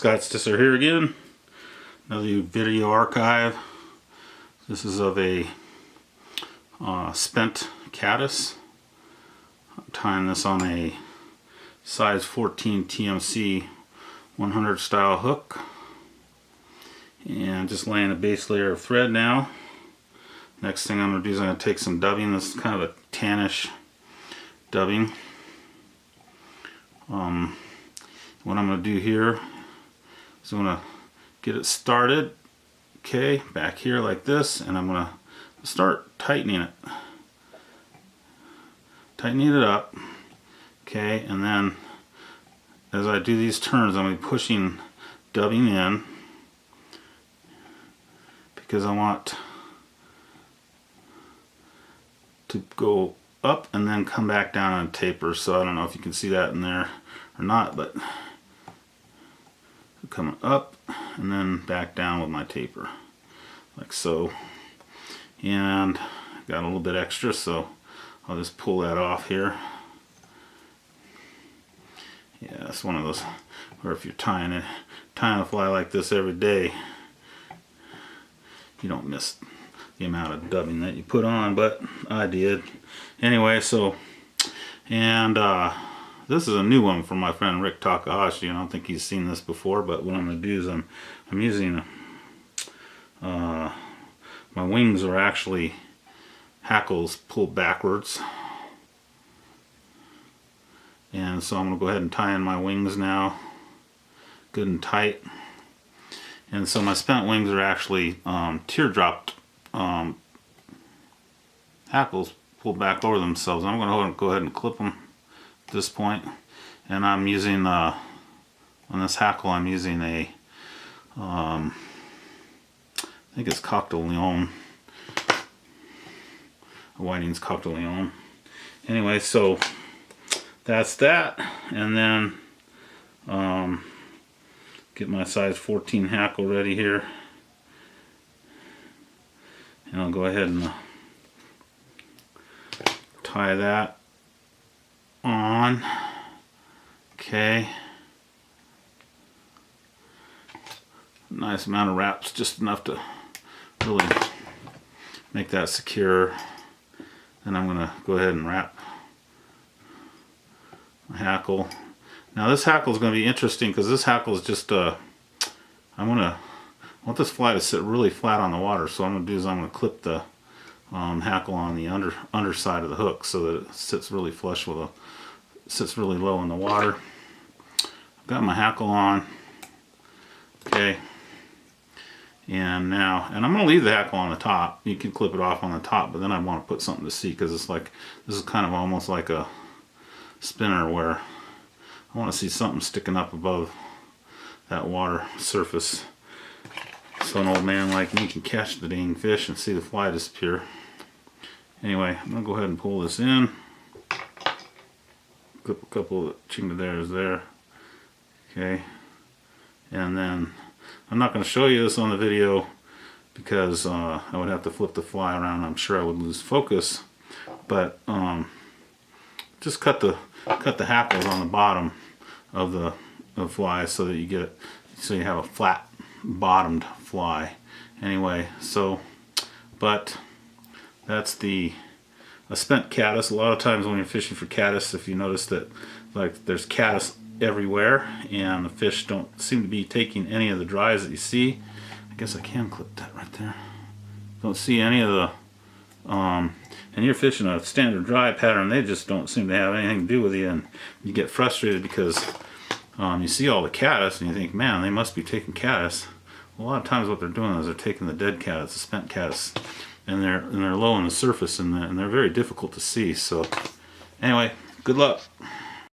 Caddis here again. Another video archive. This is of a spent caddis. I'm tying this on a size 14 TMC 100 style hook. And just laying a base layer of thread now. Next thing I'm going to do is I'm going to take some dubbing. This is kind of a tannish dubbing. What I'm going to do here is I'm going to get it started, okay, back here like this, and I'm going to start tightening it. Tightening it up, okay, and then as I do these turns, I'm going to be pushing dubbing in because I want to go up and then come back down and taper. So I don't know if you can see that in there or not, but coming up and then back down with my taper like so. And got a little bit extra, so I'll just pull that off here. Yeah, it's one of those where if you're tying a fly like this every day, you don't miss the amount of dubbing that you put on, but I did anyway. So, and this is a new one from my friend Rick Takahashi. I don't think he's seen this before, but what I'm going to do is I'm using my wings are actually hackles pulled backwards, and so I'm going to go ahead and tie in my wings now good and tight. And so my spent wings are actually teardropped hackles pulled back over themselves. I'm going to go ahead and clip them at this point, and I'm using on this hackle I'm using a I think it's Coq de Leon, Whiting's Coq de Leon. Anyway, so that's that, and then get my size 14 hackle ready here, and I'll go ahead and tie that on. Okay, nice amount of wraps, just enough to really make that secure. Then I'm going to go ahead and wrap my hackle. Now this hackle is going to be interesting because this hackle is just I want this fly to sit really flat on the water. So what I'm going to do is I'm going to clip the hackle on the underside of the hook so that it sits really flush with sits really low in the water. I've got my hackle on, okay, and I'm going to leave the hackle on the top. You can clip it off on the top, but then I want to put something to see because it's like, this is kind of almost like a spinner where I want to see something sticking up above that water surface, so an old man like me can catch the dang fish and see the fly disappear. Anyway, I'm going to go ahead and pull this in. Clip a couple of chingaderas there. Okay. And then, I'm not going to show you this on the video because I would have to flip the fly around. I'm sure I would lose focus. But just cut the hackles on the bottom of the fly so that you get it, so you have a flat bottomed fly. Anyway, so, but that's a spent caddis. A lot of times when you're fishing for caddis, if you notice that like there's caddis everywhere and the fish don't seem to be taking any of the dries that you see. I guess I can clip that right there. Don't see any of the and you're fishing a standard dry pattern, they just don't seem to have anything to do with you, and you get frustrated because you see all the caddis and you think, man, they must be taking caddis. A lot of times what they're doing is they're taking the dead caddis, the spent caddis, and they're low on the surface, and they're very difficult to see. So anyway, good luck.